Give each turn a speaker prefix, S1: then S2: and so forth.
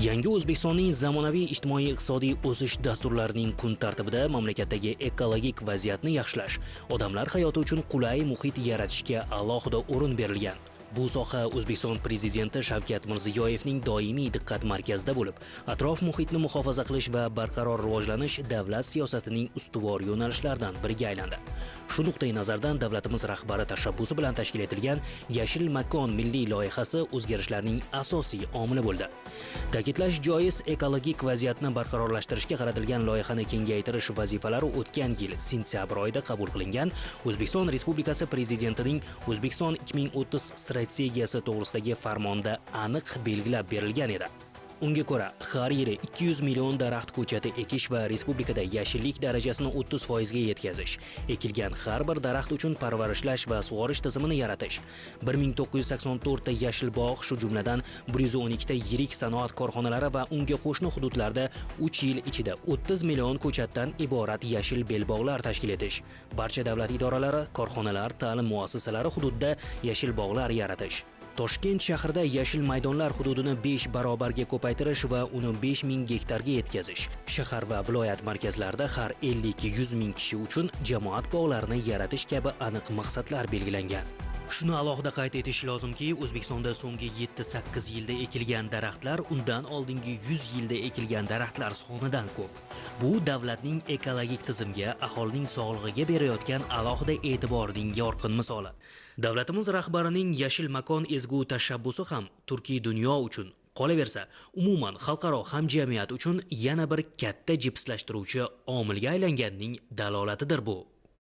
S1: Yangi O'zbekistonning zamonaviy ijtimoiy-iqtisodiy o'sish dasturlarining kun tartibida mamlakatdagi ekologik vaziyatni yaxshilash, odamlar hayoti uchun qulay muhit yaratishga alohida o'rin berilgan. Bu soha O'zbekiston Prezidenti Shavkat Mirziyoyevning doimiy diqqat markazida bo'lib, atrof muhitni muhofaza qilish va barqaror rivojlanish davlat siyosatining ustuvor yo'nalishlaridan biriga aylandi. Shu nuqtai nazardan davlatimiz rahbari tashabbusi bilan tashkil etilgan Yashil makon milliy loyihasi o'zgarishlarning asosiy omili bo'ldi. Ta'kidlash joiz, ekologik vaziyatni barqarorlashtirishga qaratilgan loyihani kengaytirish vazifalari o'tgan yil sentyabr oyida qabul qilingan O'zbekiston Respublikasi Prezidentining O'zbekiston 2030 strategiyasi to'g'risidagi farmonda aniq belgilab berilgan edi. Unga ko'ra, har yili 200 million daraxt ko'chati ekish va respublikada yashillik darajasini 30% ga yetkazish, ekilgan har bir daraxt uchun parvarishlash va sug'orish tizimini yaratish, 1984 ta yashil bog', shu jumladan 112 ta yirik sanoat korxonalari va unga qo'shni hududlarda 3 yil ichida 30 million ko'chatdan iborat yashil belbog'lar tashkil etish, barcha davlat idoralari, korxonalar, ta'lim muassasalari hududida yashil bog'lar yaratish. Toshkent shahrida yashil maydonlar hududini 5 barobarga ko'paytirish va uni 5000 gektarga yetkazish. Shahar va viloyat markazlarida har 50-100 ming kishi uchun jamoat bog'larini yaratish kabi aniq maqsadlar belgilangan. Shuni alohida qayd etish lozimki, O'zbekistonda so'nggi 7-8 yilda ekilgan daraxtlar undan oldingi 100 yilda ekilgan daraxtlar sonidan ko'p. Bu davlatning ekologik tizimga, aholining sog'lig'iga berayotgan alohida e'tiborning yorqin misoli. Davlatimiz rahbarining yashil makon ezgu tashabbusi ham turkiy dunyo uchun, qolaversa, umuman xalqaro hamjamiyat uchun yana bir katta jipslashtiruvchi omilga aylanganning dalolatidir bu.